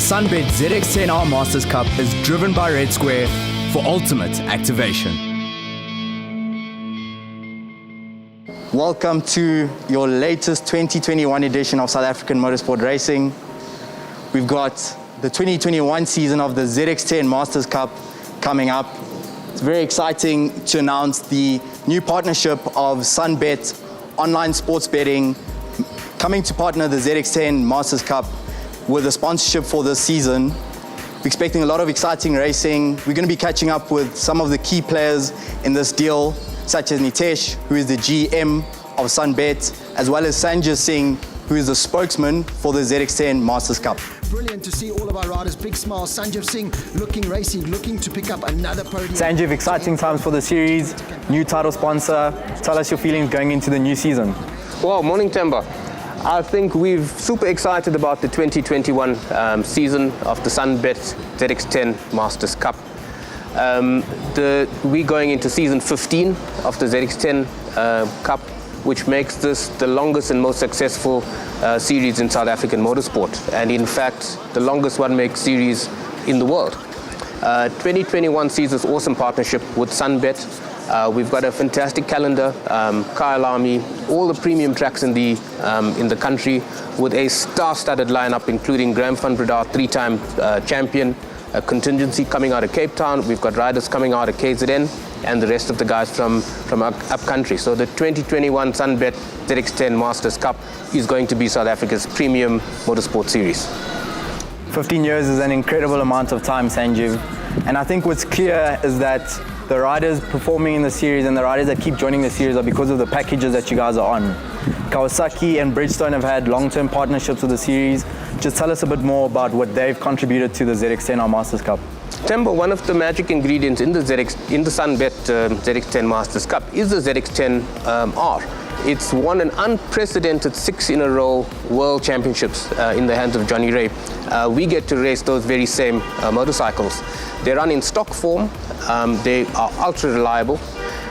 The Sunbet ZX10 Masters Cup is driven by Red Square for ultimate activation. Welcome to your latest 2021 edition of South African Motorsport Racing. We've got the 2021 season of the ZX10 Masters Cup coming up. It's very exciting to announce the new partnership of Sunbet online sports betting coming to partner the ZX10 Masters Cup with a sponsorship for this season. We're expecting a lot of exciting racing. We're going to be catching up with some of the key players in this deal, such as Nitesh, who is the GM of Sunbet, as well as Sanjay Singh, who is the spokesman for the ZX10 Masters Cup. Brilliant to see all of our riders, big smiles. Sanjeev Singh looking racy, looking to pick up another podium. Sanjeev, exciting times for the series, new title sponsor. Tell us your feelings going into the new season. Well, morning Temba. I think we're super excited about the 2021 season of the Sunbet ZX10 Masters Cup. We're going into season 15 of the ZX10 Cup, which makes this the longest and most successful series in South African motorsport, and in fact the longest one-make series in the world. 2021 sees this awesome partnership with Sunbet. We've got a fantastic calendar, Kyalami, all the premium tracks in the country, with a star-studded lineup including Graham van Breda, three-time champion, a contingency coming out of Cape Town. We've got riders coming out of KZN and the rest of the guys from upcountry. So the 2021 Sunbet ZX10 Masters Cup is going to be South Africa's premium motorsport series. 15 years is an incredible amount of time, Sanjeev. And I think what's clear is that the riders performing in the series and the riders that keep joining the series are because of the packages that you guys are on. Kawasaki and Bridgestone have had long-term partnerships with the series. Just tell us a bit more about what they've contributed to the ZX10 Masters Cup. Tembo, one of the magic ingredients in the Sunbet ZX10 Masters Cup is the ZX10R. It's won an unprecedented 6-in-a-row world championships in the hands of Johnny Ray. We get to race those very same motorcycles. They run in stock form, they are ultra reliable,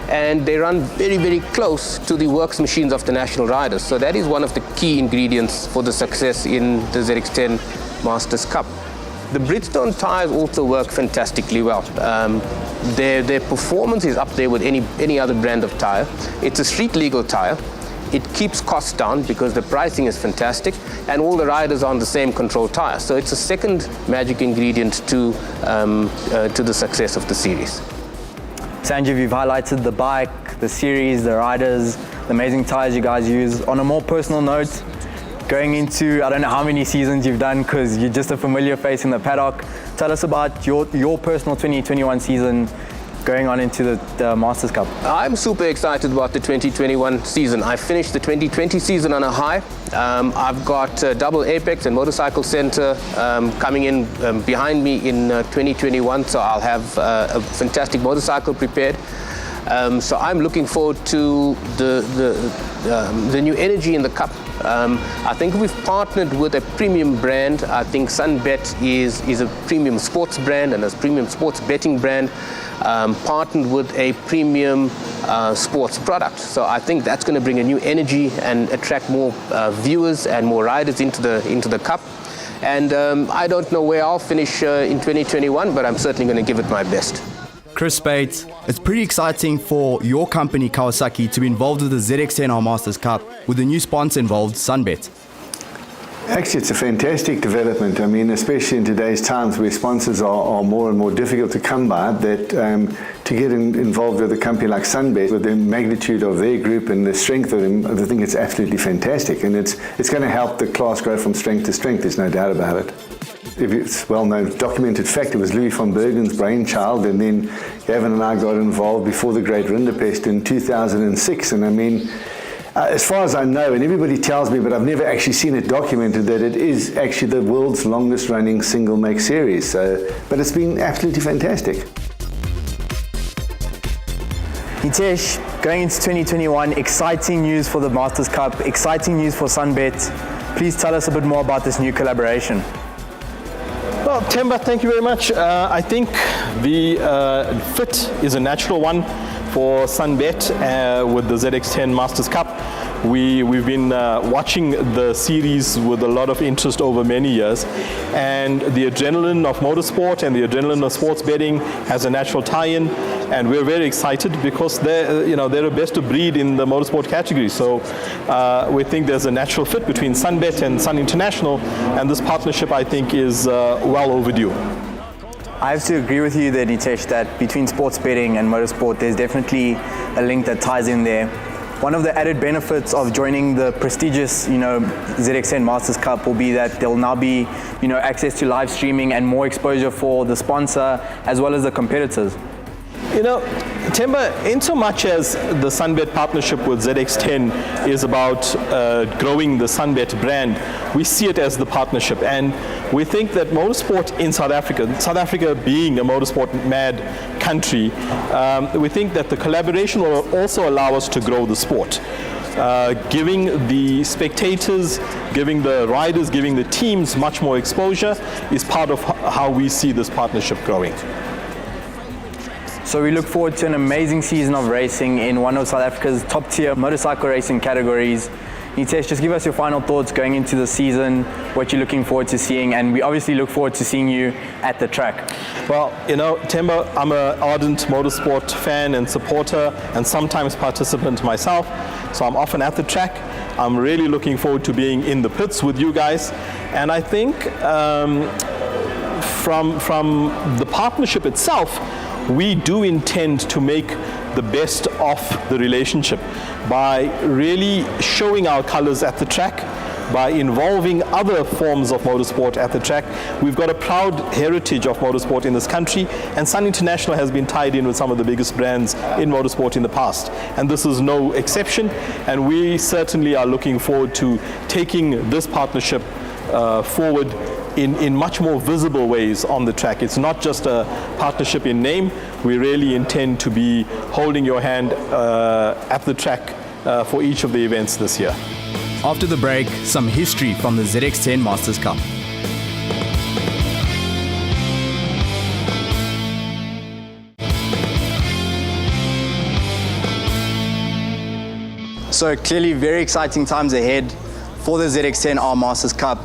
and they run very, very close to the works machines of the national riders. So that is one of the key ingredients for the success in the ZX10 Masters Cup. The Bridgestone tyres also work fantastically well. Their performance is up there with any other brand of tyre. It's a street legal tyre. It keeps costs down because the pricing is fantastic, and all the riders are on the same control tyre. So it's a second magic ingredient to the success of the series. Sanjeev, you've highlighted the bike, the series, the riders, the amazing tyres you guys use. On a more personal note, going into, I don't know how many seasons you've done because you're just a familiar face in the paddock. Tell us about your personal 2021 season going on into the Masters Cup. I'm super excited about the 2021 season. I finished the 2020 season on a high. I've got Double Apex and Motorcycle Center coming in behind me in 2021, so I'll have a fantastic motorcycle prepared. So I'm looking forward to the new energy in the Cup. I think we've partnered with a premium brand. I think Sunbet is a premium sports brand and a premium sports betting brand, partnered with a premium sports product. So I think that's going to bring a new energy and attract more viewers and more riders into the Cup. And I don't know where I'll finish in 2021, but I'm certainly going to give it my best. Chris Spate, it's pretty exciting for your company, Kawasaki, to be involved with the ZX10 Masters Cup with the new sponsor involved, Sunbet. Actually, it's a fantastic development. I mean, especially in today's times where sponsors are more and more difficult to come by, that to get involved with a company like Sunbet, with the magnitude of their group and the strength of them, I think it's absolutely fantastic. And it's going to help the class grow from strength to strength, there's no doubt about it. It's well-known, documented fact, it was Louis van Bergen's brainchild, and then Gavin and I got involved before the Great Rinderpest in 2006. And I mean, as far as I know, and everybody tells me, but I've never actually seen it documented, that it is actually the world's longest running single make series. But it's been absolutely fantastic. Hitesh, going into 2021, exciting news for the Masters Cup, exciting news for Sunbet. Please tell us a bit more about this new collaboration. Well, Themba, thank you very much. I think the fit is a natural one for Sunbet with the ZX10 Masters Cup. We've been watching the series with a lot of interest over many years, and the adrenaline of motorsport and the adrenaline of sports betting has a natural tie-in, and we're very excited because they're a best of breed in the motorsport category. So we think there's a natural fit between Sunbet and Sun International, and this partnership, I think, is well overdue. I have to agree with you there, Hitesh, that between sports betting and motorsport, there's definitely a link that ties in there. One of the added benefits of joining the prestigious, ZX10 Masters Cup will be that there'll now be, access to live streaming and more exposure for the sponsor as well as the competitors. Themba, in so much as the Sunbet partnership with ZX10 is about growing the Sunbet brand, we see it as the partnership, and we think that motorsport in South Africa being a motorsport mad country, we think that the collaboration will also allow us to grow the sport. Giving the spectators, giving the riders, giving the teams much more exposure is part of how we see this partnership growing. So we look forward to an amazing season of racing in one of South Africa's top tier motorcycle racing categories. Hitesh, just give us your final thoughts going into the season, what you're looking forward to seeing, and we obviously look forward to seeing you at the track. Well, Themba, I'm an ardent motorsport fan and supporter and sometimes participant myself, so I'm often at the track. I'm really looking forward to being in the pits with you guys, and I think from the partnership itself, we do intend to make the best of the relationship by really showing our colors at the track, by involving other forms of motorsport at the track. We've got a proud heritage of motorsport in this country, and Sun International has been tied in with some of the biggest brands in motorsport in the past, and this is no exception, and we certainly are looking forward to taking this partnership forward in much more visible ways on the track. It's not just a partnership in name. We really intend to be holding your hand at the track for each of the events this year. After the break, some history from the ZX10 Masters Cup. So clearly very exciting times ahead for the ZX10R Masters Cup,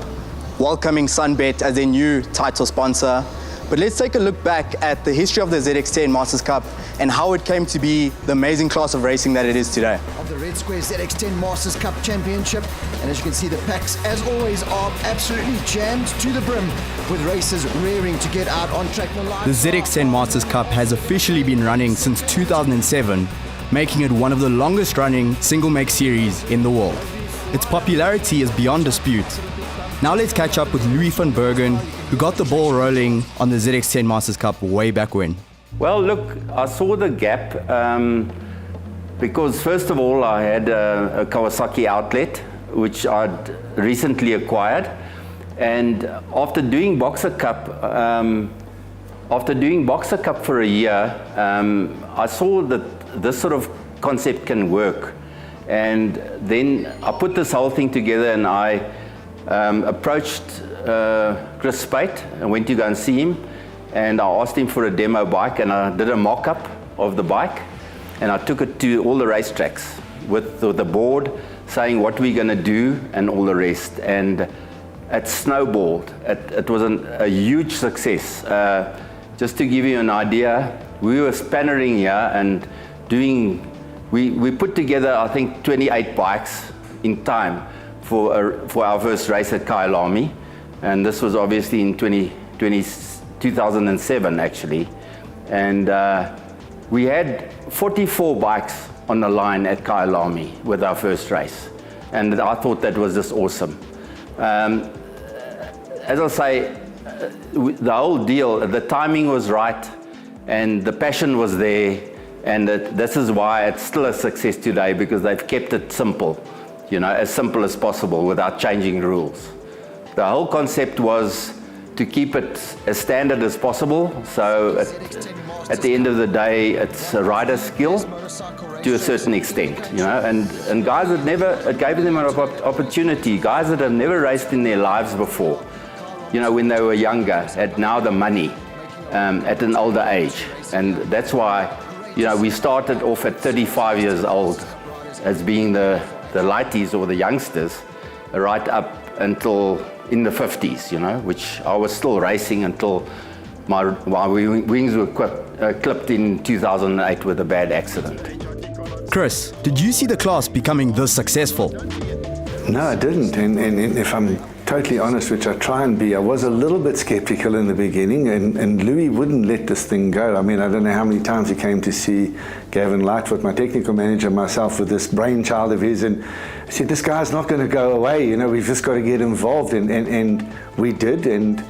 welcoming Sunbet as their new title sponsor. But let's take a look back at the history of the ZX10 Masters Cup and how it came to be the amazing class of racing that it is today. Of the Red Square ZX10 Masters Cup Championship, and as you can see, the packs, as always, are absolutely jammed to the brim, with racers rearing to get out on track. The ZX10 Masters Cup has officially been running since 2007, making it one of the longest running single make series in the world. Its popularity is beyond dispute. Now let's catch up with Louis van Bergen, who got the ball rolling on the ZX10 Masters Cup way back when. Well, look, I saw the gap because first of all I had a Kawasaki outlet which I'd recently acquired, and after doing Boxer Cup for a year, I saw that this sort of concept can work, and then I put this whole thing together, and I approached Chris Spate and went to go and see him, and I asked him for a demo bike, and I did a mock-up of the bike, and I took it to all the racetracks with the board saying what we're going to do and all the rest, and it snowballed. It was a huge success. Just to give you an idea, we were spannering here and doing, we put together I think 28 bikes in time for our first race at Kyalami, and this was obviously in 2007 actually, and we had 44 bikes on the line at Kyalami with our first race, and I thought that was just awesome. As I say, the whole deal, the timing was right and the passion was there, And this is why it's still a success today, because they've kept it simple, as simple as possible without changing rules. The whole concept was to keep it as standard as possible. So at the end of the day, it's a rider's skill to a certain extent, and guys that it gave them an opportunity, guys that have never raced in their lives before, when they were younger, had now the money at an older age. And that's why, we started off at 35 years old as being the lighties or the youngsters, right up until in the 50s, which I was still racing until my wings were clipped in 2008 with a bad accident. Chris, did you see the class becoming this successful? No, I didn't. And if I'm totally honest, which I try and be, I was a little bit skeptical in the beginning, and Louis wouldn't let this thing go. I mean, I don't know how many times he came to see Gavin Lightfoot, my technical manager, myself, with this brainchild of his, and I said, this guy's not going to go away, we've just got to get involved. And we did, and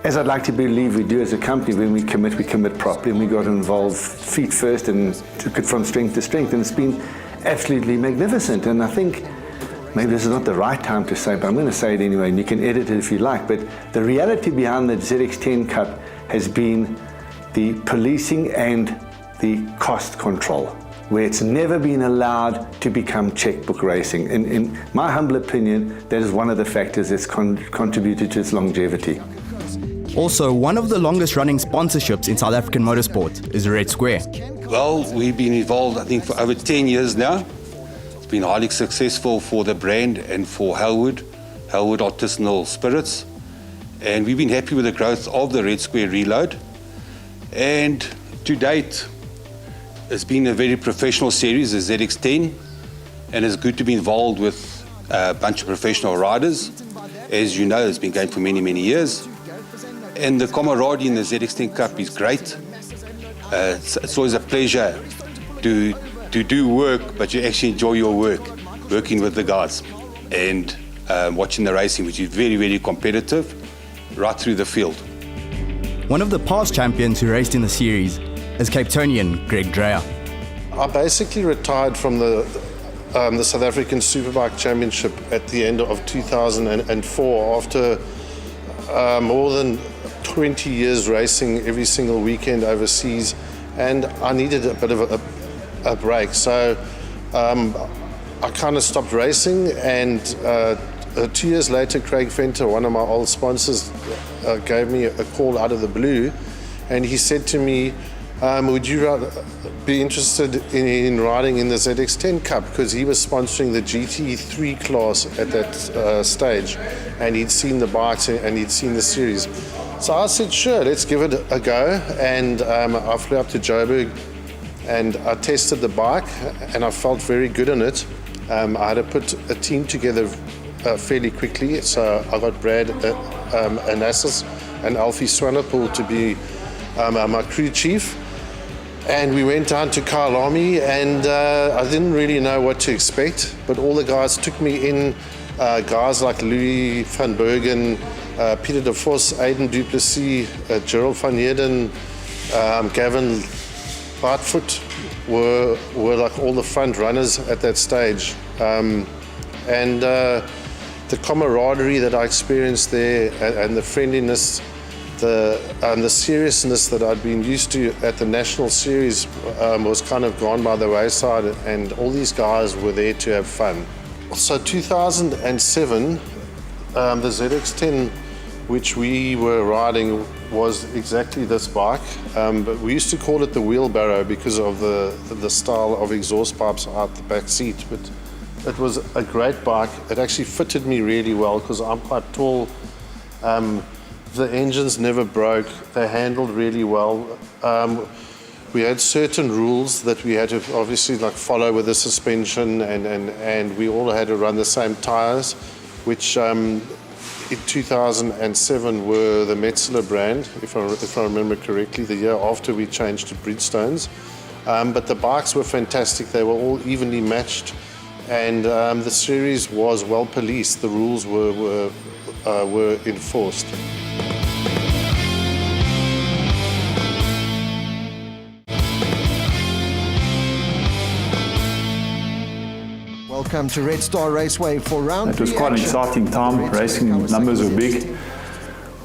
as I'd like to believe we do as a company, when we commit properly, and we got involved feet first and took it from strength to strength, and it's been absolutely magnificent. And I think maybe this is not the right time to say, but I'm going to say it anyway, and you can edit it if you like. But the reality behind the ZX10 Cup has been the policing and the cost control, where it's never been allowed to become checkbook racing. In my humble opinion, that is one of the factors that's contributed to its longevity. Also, one of the longest running sponsorships in South African motorsport is Red Square. Well, we've been involved, I think, for over 10 years now. It's been highly successful for the brand and for Hellwood Artisanal Spirits. And we've been happy with the growth of the Red Square Reload. And to date, it's been a very professional series, the ZX10, and it's good to be involved with a bunch of professional riders. As you know, it's been going for many, many years. And the camaraderie in the ZX10 Cup is great. It's always a pleasure to do work, but you actually enjoy your work, working with the guys and watching the racing, which is very, very competitive, right through the field. One of the past champions who raced in the series is Cape Townian Greg Dreyer. I basically retired from the South African Superbike Championship at the end of 2004 after more than 20 years racing every single weekend overseas, and I needed a bit of a break. So I kind of stopped racing, and 2 years later, Craig Venter, one of my old sponsors, gave me a call out of the blue, and he said to me, would you be interested in riding in the ZX10 Cup? Because he was sponsoring the GT3 class at that stage, and he'd seen the bikes and he'd seen the series. So I said, sure, let's give it a go. And I flew up to Joburg and I tested the bike, and I felt very good on it. I had to put a team together fairly quickly. So I got Brad Anassis and Alfie Swanepoel to be my crew chief. And we went down to Kyalami, and I didn't really know what to expect, but all the guys took me in, guys like Louis van Bergen, Peter de Vos, Aiden Duplessis, Gerald van Heerden, Gavin Lightfoot were like all the front runners at that stage. And the camaraderie that I experienced there, and the friendliness, and the seriousness that I'd been used to at the national series was kind of gone by the wayside, and all these guys were there to have fun. So 2007, the ZX10, which we were riding, was exactly this bike, but we used to call it the wheelbarrow because of the style of exhaust pipes out the back seat. But it was a great bike. It actually fitted me really well because I'm quite tall. The engines never broke. They handled really well. We had certain rules that we had to obviously follow with the suspension, and we all had to run the same tires, which in 2007 were the Metzeler brand, if I remember correctly, the year after we changed to Bridgestones. But the bikes were fantastic. They were all evenly matched, and the series was well policed. The rules were enforced. welcome to Red Star Raceway for round 3 It was quite an action. exciting time. Racing numbers were big.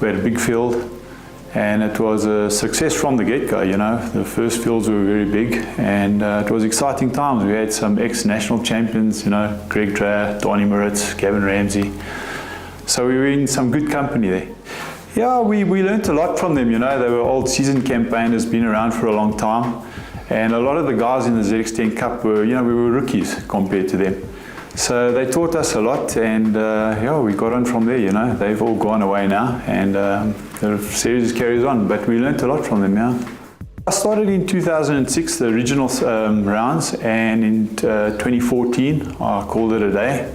We had a big field. And it was a success from the get-go, you know. The first fields were very big, and it was exciting times. We had some ex-national champions, you know, Greg Dreyer, Donnie Moritz, Gavin Ramsey. So we were in some good company there. Yeah, we learnt a lot from them, you know. They were old seasoned campaigners, been around for a long time. And a lot of the guys in the ZX10 Cup were, you know, we were rookies compared to them. So they taught us a lot, and yeah, we got on from there, you know. They've all gone away now, and the series carries on, but we learnt a lot from them, yeah. I started in 2006, the original rounds, and in 2014 I called it a day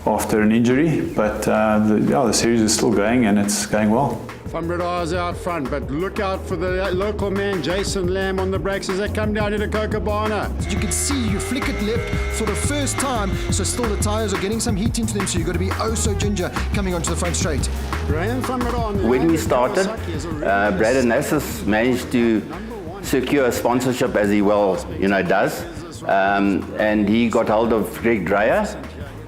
after an injury, but the series is still going, and it's going well. Van Breda's out front, but look out for the local man, Jason Lamb, on the brakes as they come down into Cocobana. You can see you flick it left for the first time, so still the tyres are getting some heat into them, so you've got to be oh so ginger coming onto the front straight. When we started, Braden Nassus managed to secure a sponsorship, as he well, you know, does, and he got hold of Greg Dreyer,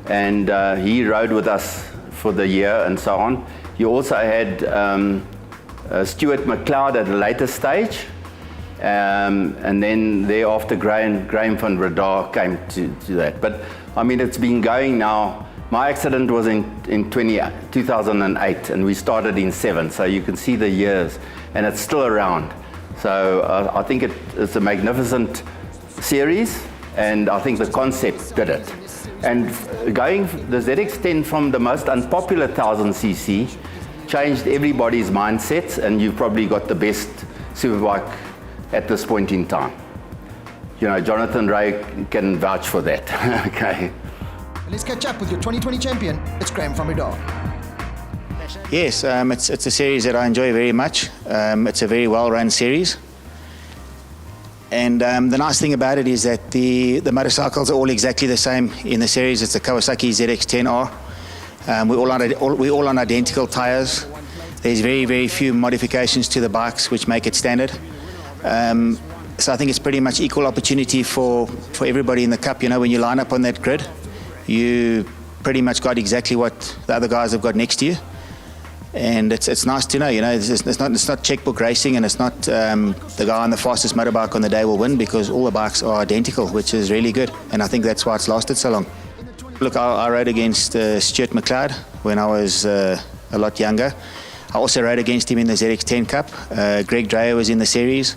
and he rode with us for the year and so on. You also had Stuart McLeod at a later stage, and then thereafter Graham van Breda came to that. But I mean, it's been going now. My accident was in 2008, and we started in 7, so you can see the years, and it's still around. So I think it's a magnificent series, and I think the concept did it. And going the ZX10 from the most unpopular 1000cc changed everybody's mindsets, and you've probably got the best superbike at this point in time. You know, Jonathan Ray can vouch for that. Okay. Let's catch up with your 2020 champion. It's Graham van Breda. Yes, it's a series that I enjoy very much. It's a very well-run series. And the nice thing about it is that the motorcycles are all exactly the same in the series. It's a Kawasaki ZX10R. We're all on identical tyres. There's very, very few modifications to the bikes which make it standard. So I think it's pretty much equal opportunity for everybody in the Cup. You know, when you line up on that grid, you pretty much got exactly what the other guys have got next to you. And it's nice to know, you know, it's not checkbook racing, and it's not the guy on the fastest motorbike on the day will win, because all the bikes are identical, which is really good. And I think that's why it's lasted so long. Look, I rode against Stuart McLeod when I was a lot younger. I also rode against him in the ZX10 Cup. Greg Dreyer was in the series.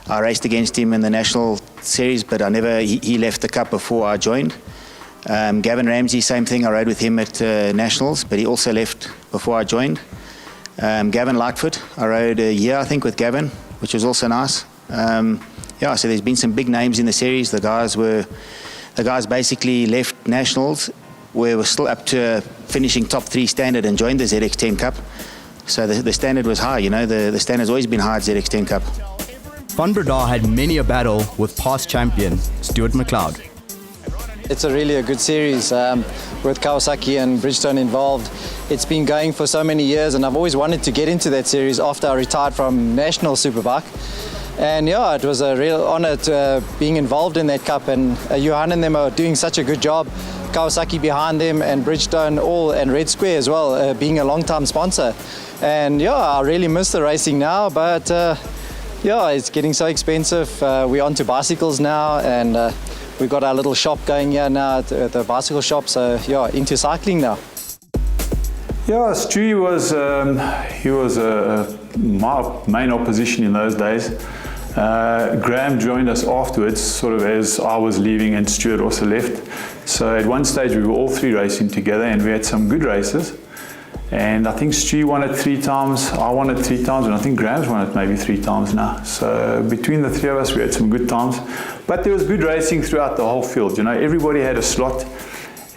I raced against him in the national series, but he left the Cup before I joined. Gavin Ramsey, same thing. I rode with him at nationals, but he also left before I joined. Gavin Lightfoot, I rode a year, I think, with Gavin, which was also nice. Yeah, so there's been some big names in the series. The guys basically left nationals, where we're still up to finishing top 3 standard, and joined the ZX10 Cup. So the standard was high, you know, the standard's always been high at ZX10 Cup. Van Breda had many a battle with past champion Stuart McLeod. It's really a good series with Kawasaki and Bridgestone involved. It's been going for so many years, and I've always wanted to get into that series after I retired from National Superbike. And yeah, it was a real honor to being involved in that cup, and Johan and them are doing such a good job. Kawasaki behind them, and Bridgestone and Red Square as well, being a long-time sponsor. And yeah, I really miss the racing now, but yeah, it's getting so expensive. We're onto bicycles now, and we've got our little shop going here now at the bicycle shop, so yeah, into cycling now. Yeah, Stu was my main opposition in those days. Graham joined us afterwards, sort of as I was leaving and Stuart also left. So at one stage we were all 3 racing together, and we had some good races. And I think Stu won it 3 times, I won it 3 times, and I think Graham's won it maybe 3 times now. So between the 3 of us, we had some good times. But there was good racing throughout the whole field. You know, everybody had a slot,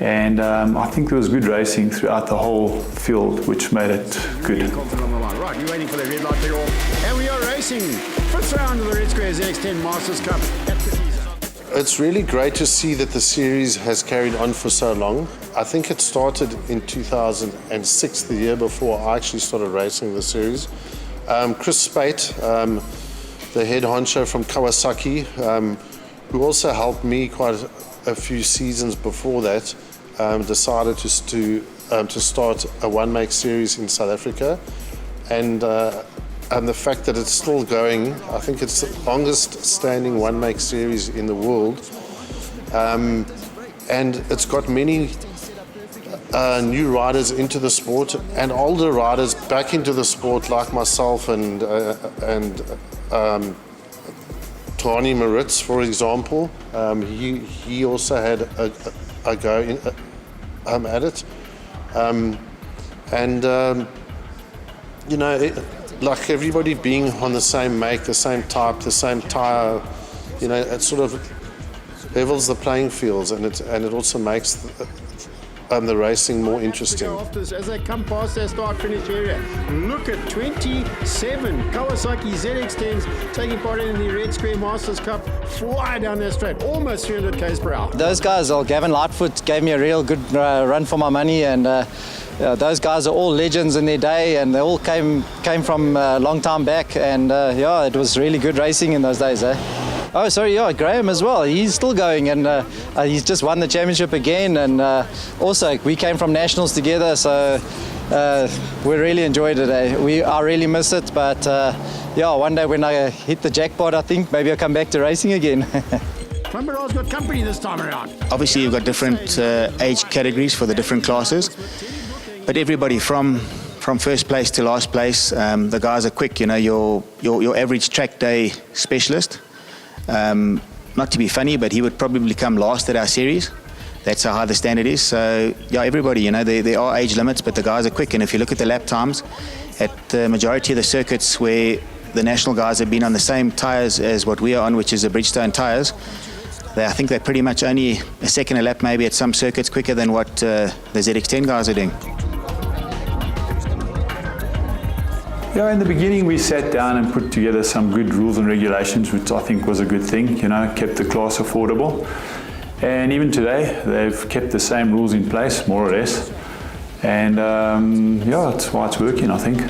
and I think there was good racing throughout the whole field, which made it good. Right, you're waiting for the red light to go off, and we are racing 5th round of the Red Square ZX10 Masters Cup at the It's really great to see that the series has carried on for so long. I think it started in 2006, the year before I actually started racing the series. Chris Spate, the head honcho from Kawasaki, who also helped me quite a few seasons before that, decided to start a one-make series in South Africa, and the fact that it's still going, I think it's the longest standing one-make series in the world, and it's got many new riders into the sport and older riders back into the sport, like myself and Tony Moritz, for example. He also had a go at it, like everybody being on the same make, the same type, the same tyre, it sort of levels the playing fields, and it also makes the racing more interesting. As they come past their start-finish area, look at 27 Kawasaki ZX10s taking part in the Red Square Masters Cup, fly down their straight, almost 300 km per hour. Those guys, Gavin Lightfoot gave me a real good run for my money, and those guys are all legends in their day, and they all came from a long time back, and it was really good racing in those days. Oh, sorry, Graham as well. He's still going, and he's just won the championship again. And also, we came from nationals together, so we really enjoyed it. I really miss it, but one day when I hit the jackpot, I think maybe I'll come back to racing again. Cumberland's got company this time around. Obviously, you've got different age categories for the different classes, but everybody from first place to last place, the guys are quick. Your average track day specialist. Not to be funny, but he would probably come last at our series. That's how high the standard is. So, everybody, there are age limits, but the guys are quick. And if you look at the lap times, at the majority of the circuits where the national guys have been on the same tyres as what we are on, which is the Bridgestone tyres, I think they're pretty much only a second a lap, maybe at some circuits, quicker than what the ZX10 guys are doing. Yeah, in the beginning we sat down and put together some good rules and regulations, which I think was a good thing, kept the class affordable. And even today, they've kept the same rules in place, more or less. And that's why it's working, I think.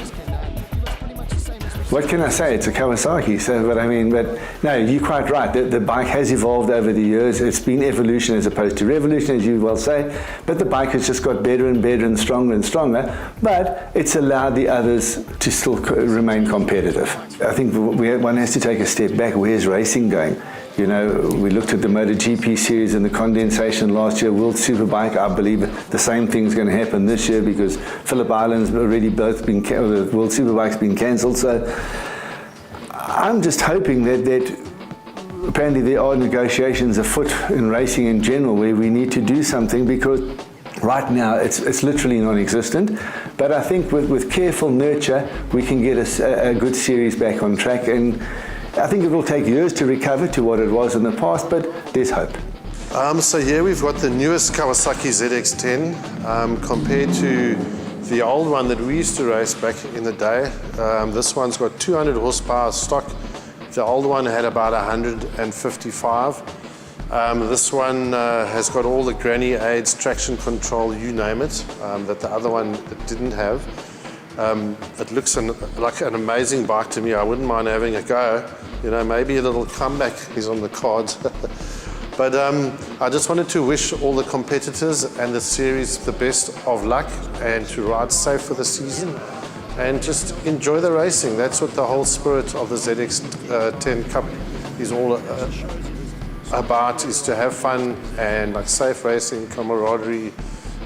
What can I say? It's a Kawasaki. But no, you're quite right. The bike has evolved over the years. It's been evolution as opposed to revolution, as you well say. But the bike has just got better and better and stronger. But it's allowed the others to still remain competitive. I think one has to take a step back. Where's racing going? We looked at the MotoGP series and the condensation last year, World Superbike. I believe the same thing's going to happen this year because Phillip Island's already both been, the World Superbike's been cancelled. So I'm just hoping that apparently there are negotiations afoot in racing in general where we need to do something, because right now it's literally non-existent. But I think with careful nurture, we can get a good series back on track. And I think it will take years to recover to what it was in the past, but there's hope. So here we've got the newest Kawasaki ZX10 compared to the old one that we used to race back in the day. This one's got 200 horsepower stock. The old one had about 155. This one has got all the granny aids, traction control, you name it, that the other one didn't have. It looks like an amazing bike to me. I wouldn't mind having a go. Maybe a little comeback is on the cards. But I just wanted to wish all the competitors and the series the best of luck, and to ride safe for the season and just enjoy the racing. That's what the whole spirit of the ZX10 Cup is all about, is to have fun and safe racing, camaraderie,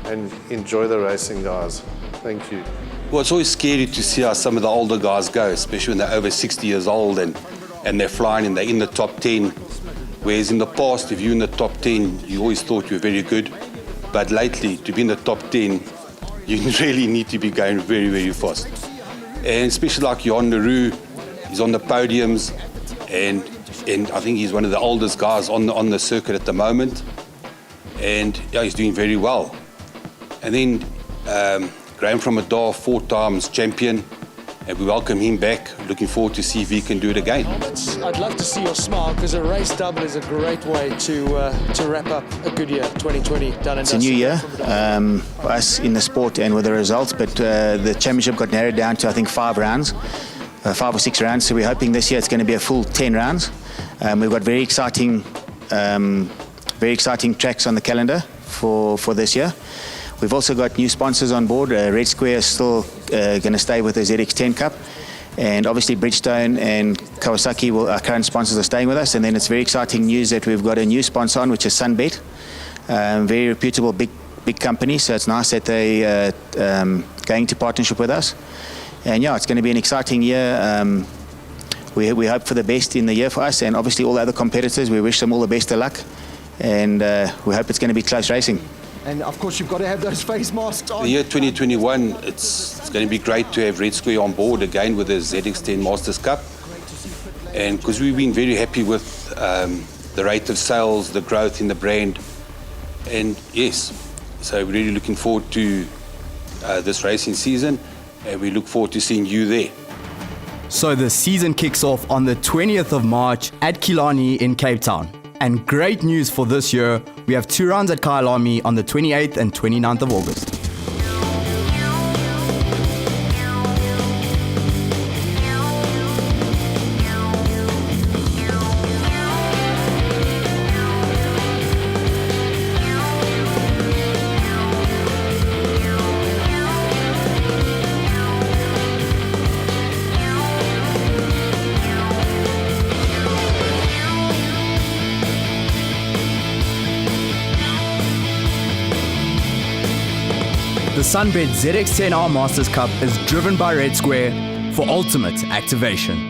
and enjoy the racing, guys. Thank you. Well, it's always scary to see how some of the older guys go, especially when they're over 60 years old and they're flying and they're in the top 10. Whereas in the past, if you're in the top 10, you always thought you were very good. But lately, to be in the top 10, you really need to be going very, very fast. And especially like Jan Leroux, he's on the podiums, and I think he's one of the oldest guys on the circuit at the moment. And he's doing very well. And then Graham from Adar, 4 times champion, and we welcome him back. Looking forward to see if he can do it again. I'd love to see your smile, because a race double is a great way to wrap up a good year, 2020 done and dusted. It's a new year for us in the sport and with the results, but the championship got narrowed down to I think 5 rounds, 5 or 6 rounds. So we're hoping this year it's going to be a full 10 rounds. We've got very exciting tracks on the calendar for this year. We've also got new sponsors on board. Red Square is still going to stay with the ZX10 Cup. And obviously Bridgestone and Kawasaki, our current sponsors, are staying with us. And then it's very exciting news that we've got a new sponsor on, which is Sunbet. Very reputable, big company. So it's nice that they going into partnership with us. And yeah, it's going to be an exciting year. We hope for the best in the year for us, and obviously all the other competitors, we wish them all the best of luck. And we hope it's going to be close racing. And of course, you've got to have those face masks on. The year 2021, it's going to be great to have Red Square on board again with the ZX10 Masters Cup. And because we've been very happy with the rate of sales, the growth in the brand. And yes, so we're really looking forward to this racing season, and we look forward to seeing you there. So the season kicks off on the 20th of March at Killarney in Cape Town. And great news for this year, we have 2 rounds at Kyalami on the 28th and 29th of August. The Sunbet ZX10R Masters Cup is driven by Red Square for ultimate activation.